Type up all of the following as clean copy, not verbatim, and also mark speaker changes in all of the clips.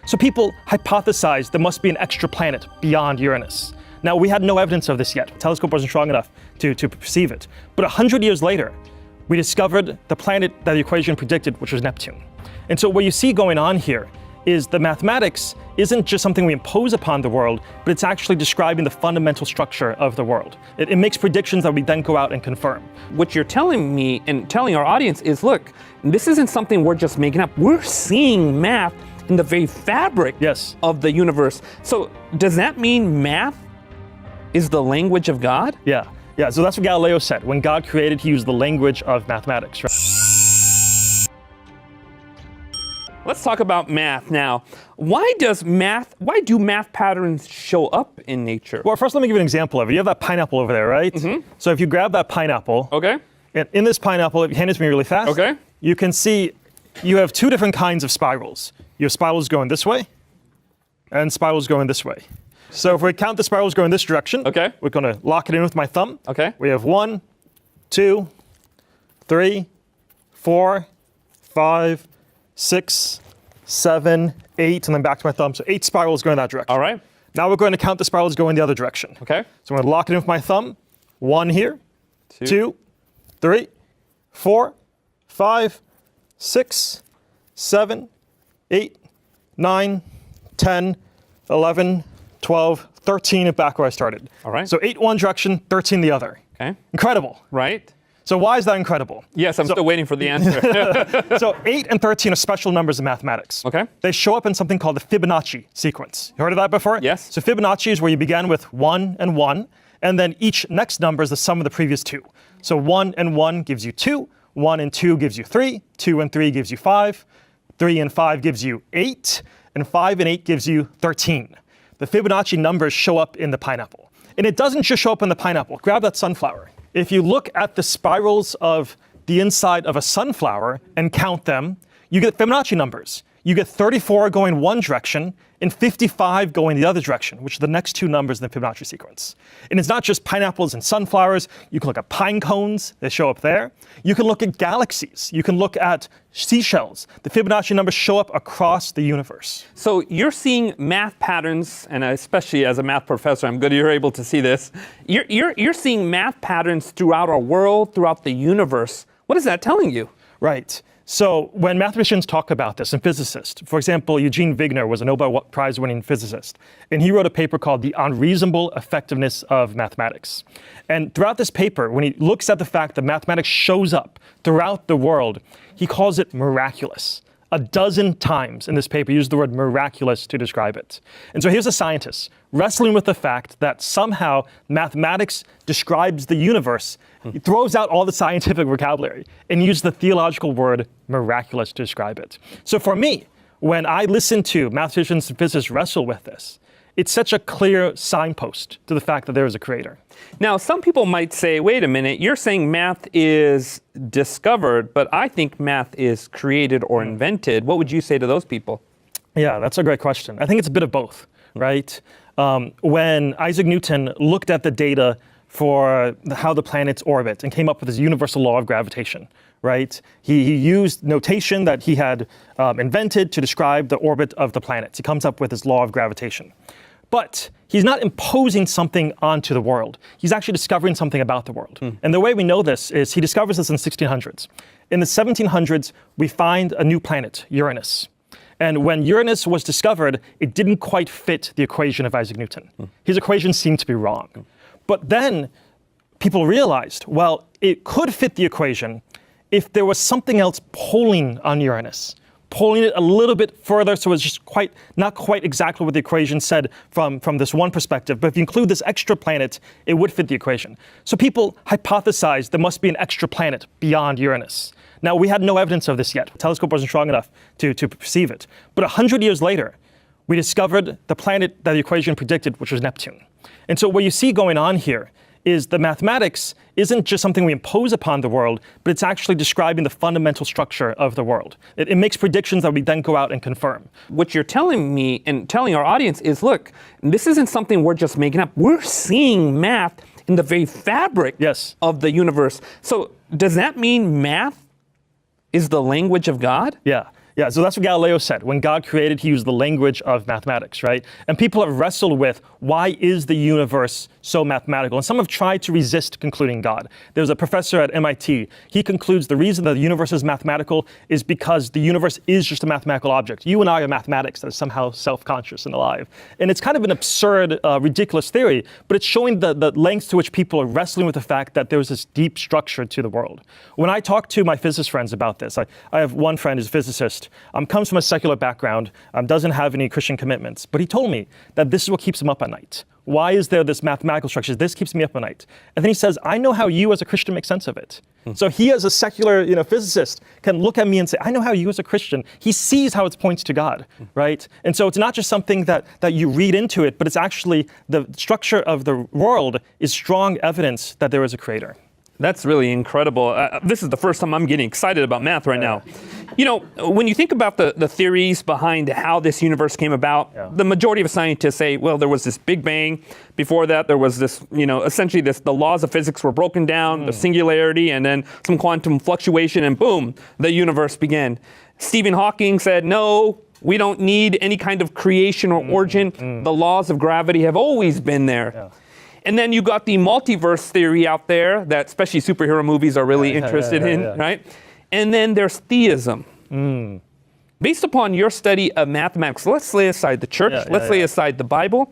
Speaker 1: So people hypothesized there must be an extra planet beyond Uranus. Now, we had no evidence of this yet. The telescope wasn't strong enough to perceive it. But 100 years later, we discovered the planet that the equation predicted, which was Neptune. And so what you see going on here is the mathematics isn't just something we impose upon the world, but it's actually describing the fundamental structure of the world. It makes predictions that we then go out and confirm.
Speaker 2: What you're telling me and telling our audience is, look, this isn't something we're just making up. We're seeing math in the very fabric of the universe. So does that mean math is the language of God?
Speaker 1: Yeah. So that's what Galileo said. When God created, he used the language of mathematics. Right?
Speaker 2: Let's talk about math now. Why do math patterns show up in nature?
Speaker 1: Well, first let me give you an example of it. You have that pineapple over there, right? So if you grab that pineapple, and in this pineapple, if you hand it to me really fast, you can see you have two different kinds of spirals. You have spirals going this way, and spirals going this way. So if we count the spirals going this direction, we're going to lock it in with my thumb. We have 1, 2, 3, 4, 5, 6, 7, 8, and then back to my thumb. So 8 spirals going that direction.
Speaker 2: All right.
Speaker 1: Now we're going to count the spirals going the other direction.
Speaker 2: Okay.
Speaker 1: So I'm going to lock it in with my thumb. 1 here, 2, 3, 4, 5, 6, 7, 8, 9, 10, 11, 12, 13, and back where I started.
Speaker 2: All right.
Speaker 1: So 8 one direction, 13 the other.
Speaker 2: Okay.
Speaker 1: Incredible.
Speaker 2: Right.
Speaker 1: So why is that incredible?
Speaker 2: Yes, I'm still waiting for the answer.
Speaker 1: So 8 and 13 are special numbers in mathematics.
Speaker 2: Okay.
Speaker 1: They show up in something called the Fibonacci sequence. You heard of that before?
Speaker 2: Yes.
Speaker 1: So Fibonacci is where you begin with 1 and 1, and then each next number is the sum of the previous 2. So 1 and 1 gives you 2, 1 and 2 gives you 3, 2 and 3 gives you 5, 3 and 5 gives you 8, and 5 and 8 gives you 13. The Fibonacci numbers show up in the pineapple. And it doesn't just show up in the pineapple. Grab that sunflower. If you look at the spirals of the inside of a sunflower and count them, you get Fibonacci numbers. You get 34 going one direction and 55 going the other direction, which are the next 2 numbers in the Fibonacci sequence. And it's not just pineapples and sunflowers. You can look at pine cones. They show up there. You can look at galaxies. You can look at seashells. The Fibonacci numbers show up across the universe.
Speaker 2: So you're seeing math patterns, and especially as a math professor, I'm good you're able to see this. You're seeing math patterns throughout our world, throughout the universe. What is that telling you?
Speaker 1: Right. So when mathematicians talk about this, and physicists, for example, Eugene Wigner was a Nobel Prize-winning physicist, and he wrote a paper called The Unreasonable Effectiveness of Mathematics. And throughout this paper, when he looks at the fact that mathematics shows up throughout the world, he calls it miraculous. 12 times in this paper, he used the word miraculous to describe it. And so here's a scientist wrestling with the fact that somehow mathematics describes the universe. He throws out all the scientific vocabulary and uses the theological word miraculous to describe it. So for me, when I listen to mathematicians and physicists wrestle with this, it's such a clear signpost to the fact that there is a creator.
Speaker 2: Now, some people might say, wait a minute, you're saying math is discovered, but I think math is created or invented. What would you say to those people?
Speaker 1: Yeah, that's a great question. I think it's a bit of both, right? When Isaac Newton looked at the data for how the planets orbit and came up with his universal law of gravitation, right? He used notation that he had invented to describe the orbit of the planets. He comes up with his law of gravitation. But he's not imposing something onto the world. He's actually discovering something about the world. And the way we know this is he discovers this in the 1600s. In the 1700s, we find a new planet, Uranus. And when Uranus was discovered, it didn't quite fit the equation of Isaac Newton. His equation seemed to be wrong. But then people realized, well, it could fit the equation if there was something else pulling on Uranus, pulling it a little bit further so it's just not quite exactly what the equation said from this one perspective. But if you include this extra planet, it would fit the equation. So people hypothesized there must be an extra planet beyond Uranus. Now, we had no evidence of this yet. The telescope wasn't strong enough to perceive it. But 100 years later, we discovered the planet that the equation predicted, which was Neptune. And so what you see going on here is the mathematics isn't just something we impose upon the world, but it's actually describing the fundamental structure of the world. It makes predictions that we then go out and confirm.
Speaker 2: What you're telling me and telling our audience is, look, this isn't something we're just making up. We're seeing math in the very fabric of the universe. So does that mean math is the language of God?
Speaker 1: Yeah. Yeah, so that's what Galileo said. When God created, he used the language of mathematics, right? And people have wrestled with, why is the universe so mathematical? And some have tried to resist concluding God. There's a professor at MIT. He concludes the reason that the universe is mathematical is because the universe is just a mathematical object. You and I are mathematics that is somehow self-conscious and alive. And it's kind of an absurd, ridiculous theory, but it's showing the lengths to which people are wrestling with the fact that there's this deep structure to the world. When I talk to my physicist friends about this, I have one friend who's a physicist, comes from a secular background, doesn't have any Christian commitments, but he told me that this is what keeps him up at night. Why is there this mathematical structure? This keeps me up at night. And then he says, I know how you as a Christian make sense of it. So he as a secular physicist can look at me and say, I know how you as a Christian, he sees how it points to God, right? And so it's not just something that you read into it, but it's actually the structure of the world is strong evidence that there is a creator.
Speaker 2: That's really incredible. This is the first time I'm getting excited about math right now. You know, when you think about the theories behind how this universe came about, the majority of scientists say, well, there was this Big Bang. Before that, there was this, essentially the laws of physics were broken down, the singularity, and then some quantum fluctuation, and boom, the universe began. Stephen Hawking said, no, we don't need any kind of creation or origin. The laws of gravity have always been there. And then you got the multiverse theory out there that especially superhero movies are really interested in, right? And then there's theism. Based upon your study of mathematics, let's lay aside the church, let's lay aside the Bible.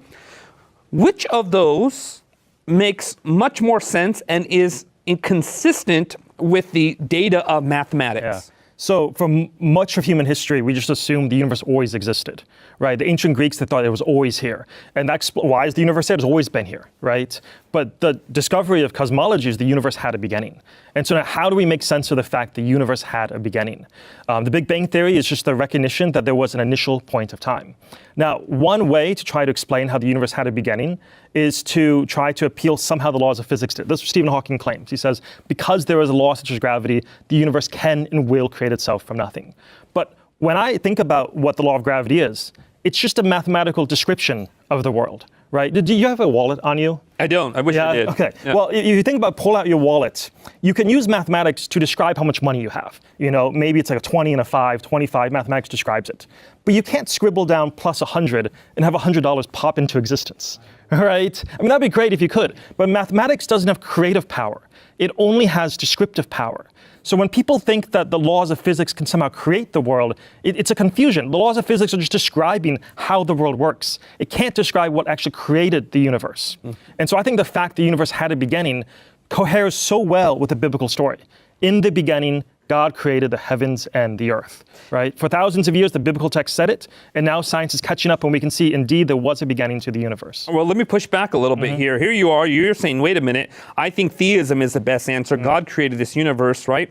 Speaker 2: Which of those makes much more sense and is inconsistent with the data of mathematics?
Speaker 1: So for much of human history, we just assumed the universe always existed, right? The ancient Greeks, they thought it was always here. And that's why is the universe there? It's always been here, right? But the discovery of cosmology is the universe had a beginning. And so now how do we make sense of the fact the universe had a beginning? The Big Bang Theory is just the recognition that there was an initial point of time. Now, one way to try to explain how the universe had a beginning is to try to appeal somehow the laws of physics to. This is what Stephen Hawking claims. He says, because there is a law such as gravity, the universe can and will create itself from nothing. But when I think about what the law of gravity is, it's just a mathematical description of the world, right? Do you have a wallet on you?
Speaker 2: I don't. I wish I did.
Speaker 1: Okay. Yeah. Well, if you think about pull out your wallet, you can use mathematics to describe how much money you have. Maybe it's like a 20 and a 5, 25, mathematics describes it. But you can't scribble down plus 100 and have $100 pop into existence, right? I mean, that'd be great if you could, but mathematics doesn't have creative power. It only has descriptive power. So when people think that the laws of physics can somehow create the world, it's a confusion. The laws of physics are just describing how the world works. It can't describe what actually created the universe. And so I think the fact the universe had a beginning coheres so well with the biblical story. In the beginning, God created the heavens and the earth, right? For thousands of years, the biblical text said it, and now science is catching up and we can see, indeed, there was a beginning to the universe.
Speaker 2: Well, let me push back a little bit here. Here you are, you're saying, wait a minute, I think theism is the best answer. God created this universe, right?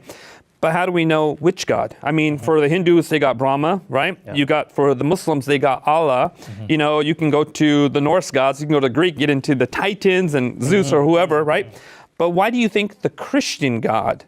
Speaker 2: But how do we know which God? I mean, for the Hindus, they got Brahma, right? You got, for the Muslims, they got Allah. You can go to the Norse gods, you can go to Greek, get into the Titans and Zeus or whoever, right? But why do you think the Christian God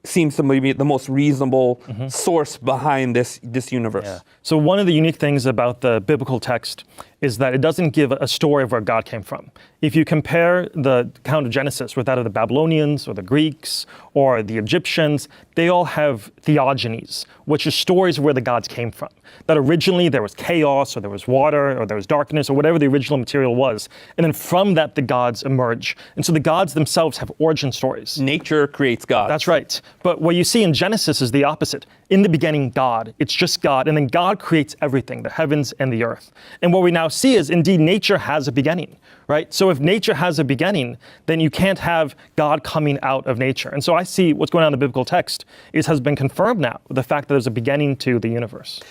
Speaker 2: seems to be the most reasonable source behind this universe?
Speaker 1: So one of the unique things about the biblical text is that it doesn't give a story of where God came from. If you compare the account of Genesis with that of the Babylonians or the Greeks or the Egyptians, they all have theogonies, which are stories of where the gods came from. That originally there was chaos or there was water or there was darkness or whatever the original material was. And then from that, the gods emerge. And so the gods themselves have origin stories.
Speaker 2: Nature creates God.
Speaker 1: That's right. But what you see in Genesis is the opposite. In the beginning, God. It's just God. And then God creates everything, the heavens and the earth. And what we now see is indeed nature has a beginning, right? So if nature has a beginning, then you can't have God coming out of nature. And so I see what's going on in the biblical text has been confirmed now, the fact that there's a beginning to the universe.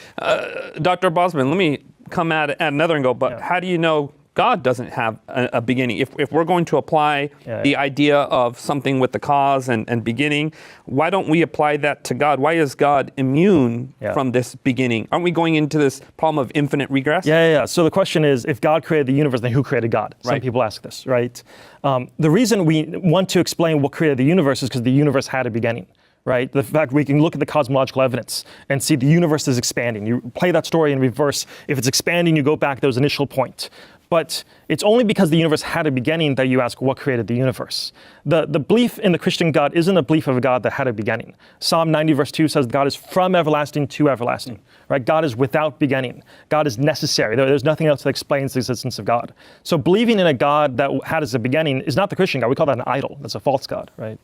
Speaker 2: Dr. Bosman, let me come at another and go, but how do you know God doesn't have a beginning? If we're going to apply the idea of something with the cause and beginning, why don't we apply that to God? Why is God immune from this beginning? Aren't we going into this problem of infinite regress?
Speaker 1: So the question is, if God created the universe, then who created God? Some people ask this, right? The reason we want to explain what created the universe is because the universe had a beginning. Right? The fact we can look at the cosmological evidence and see the universe is expanding. You play that story in reverse. If it's expanding, you go back to those initial point. But it's only because the universe had a beginning that you ask what created the universe. The belief in the Christian God isn't a belief of a God that had a beginning. Psalm 90 verse 2 says God is from everlasting to everlasting. Right? God is without beginning. God is necessary. There's nothing else that explains the existence of God. So believing in a God that had as a beginning is not the Christian God. We call that an idol. That's a false God, right?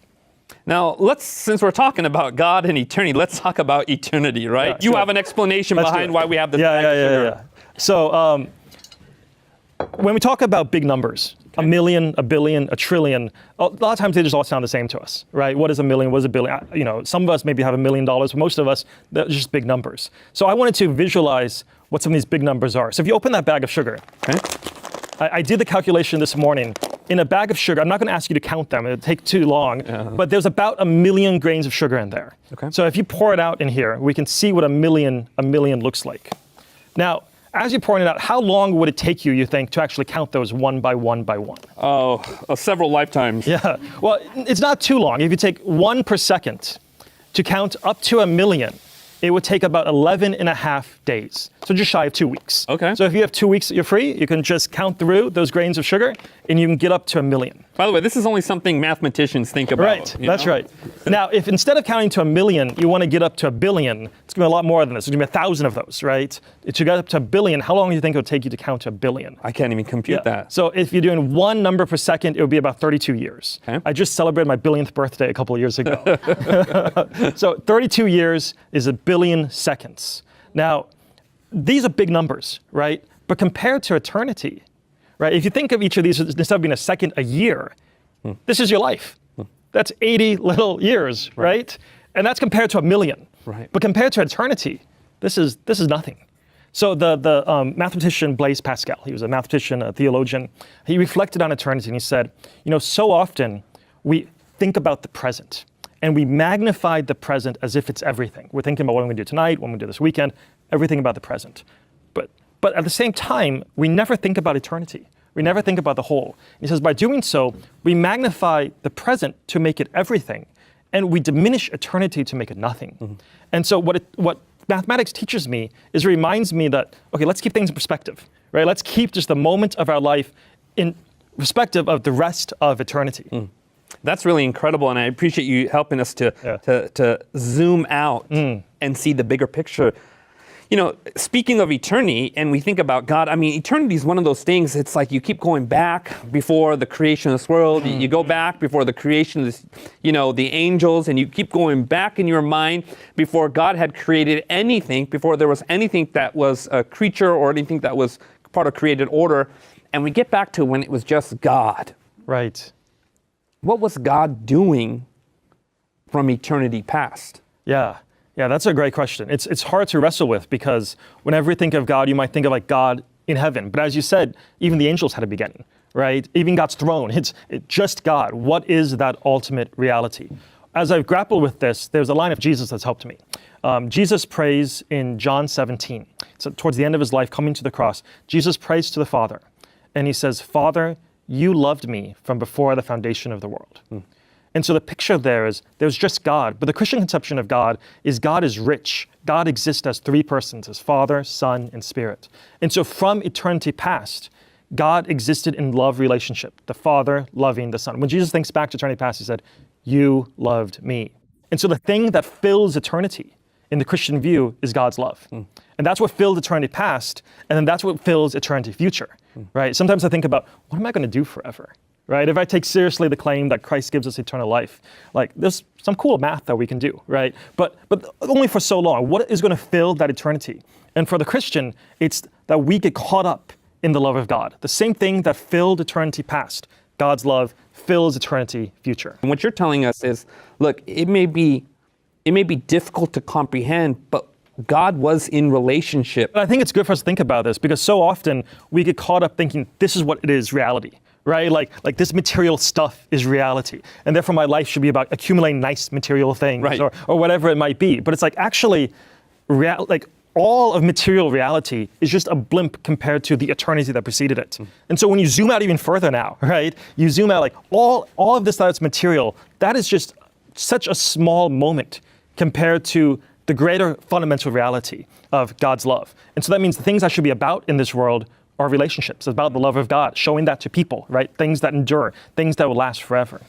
Speaker 2: Now, since we're talking about God and eternity, let's talk about eternity, right?
Speaker 1: Yeah,
Speaker 2: you have an explanation behind why we have this.
Speaker 1: Yeah. So when we talk about big numbers, a million, a billion, a trillion, a lot of times they just all sound the same to us, right? What is a million? What is a billion? Some of us maybe have $1 million, but most of us, they're just big numbers. So I wanted to visualize what some of these big numbers are. So if you open that bag of sugar, I did the calculation this morning. In a bag of sugar, I'm not going to ask you to count them. It would take too long. But there's about 1 million grains of sugar in there. So if you pour it out in here, we can see what a million looks like. Now, as you're pouring it out, how long would it take you think, to actually count those one by one by one?
Speaker 2: Oh, several lifetimes.
Speaker 1: Yeah. Well, it's not too long. If you take 1 per second to count up to 1 million, it would take about 11.5 days. So just shy of 2 weeks.
Speaker 2: Okay.
Speaker 1: So if you have 2 weeks that you're free, you can just count through those grains of sugar and you can get up to 1 million.
Speaker 2: By the way, this is only something mathematicians think about.
Speaker 1: Right, that's right. Now, if instead of counting to 1 million, you want to get up to 1 billion, it's going to be a lot more than this. It's going to be 1,000 of those, right? To get up to 1 billion, how long do you think it would take you to count to 1 billion?
Speaker 2: I can't even compute that.
Speaker 1: So if you're doing 1 number per second, it would be about 32 years.
Speaker 2: Okay.
Speaker 1: I just celebrated my 1000th birthday a couple of years ago. So 32 years is 1 billion seconds. Now, these are big numbers, right? But compared to eternity, right? If you think of each of these, instead of being a second, a year, this is your life. That's 80 little years, right? And that's compared to 1 million.
Speaker 2: Right.
Speaker 1: But compared to eternity, this is nothing. So the mathematician Blaise Pascal, he was a mathematician, a theologian, he reflected on eternity and he said, so often we think about the present and we magnify the present as if it's everything. We're thinking about what I'm going to do tonight, what I'm going to do this weekend, everything about the present. But at the same time, we never think about eternity. We never think about the whole. He says, by doing so, we magnify the present to make it everything, and we diminish eternity to make it nothing. And so what mathematics teaches me is it reminds me that, okay, let's keep things in perspective, right? Let's keep just the moment of our life in perspective of the rest of eternity.
Speaker 2: That's really incredible, and I appreciate you helping us to zoom out and see the bigger picture. Speaking of eternity, and we think about God, eternity is one of those things, it's like you keep going back before the creation of this world, you go back before the creation of this, the angels, and you keep going back in your mind before God had created anything, before there was anything that was a creature or anything that was part of created order, and we get back to when it was just God.
Speaker 1: Right.
Speaker 2: What was God doing from eternity past?
Speaker 1: Yeah, that's a great question. It's hard to wrestle with because whenever you think of God, you might think of like God in heaven. But as you said, even the angels had a beginning, right? Even God's throne, it's just God. What is that ultimate reality? As I've grappled with this, there's a line of Jesus that's helped me. Jesus prays in John 17. So towards the end of his life, coming to the cross, Jesus prays to the Father. And he says, Father, you loved me from before the foundation of the world. And so the picture there is, there's just God. But the Christian conception of God is rich. God exists as 3 persons, as Father, Son, and Spirit. And so from eternity past, God existed in love relationship, the Father loving the Son. When Jesus thinks back to eternity past, he said, you loved me. And so the thing that fills eternity in the Christian view is God's love. And that's what filled eternity past, and then that's what fills eternity future, right? Sometimes I think about, what am I going to do forever? Right? If I take seriously the claim that Christ gives us eternal life, like there's some cool math that we can do, right? But only for so long. What is going to fill that eternity? And for the Christian, it's that we get caught up in the love of God. The same thing that filled eternity past, God's love, fills eternity future.
Speaker 2: And what you're telling us is, look, it may be difficult to comprehend, but God was in relationship.
Speaker 1: But I think it's good for us to think about this because so often we get caught up thinking this is what it is, reality. Right? Like this material stuff is reality. And therefore my life should be about accumulating nice material things or whatever it might be. But it's like actually, all of material reality is just a blimp compared to the eternity that preceded it. And so when you zoom out even further now, right? You zoom out like all of this that's material, that is just such a small moment compared to the greater fundamental reality of God's love. And so that means the things I should be about in this world our relationships. It's about the love of God, showing that to people, right? Things that endure, things that will last forever.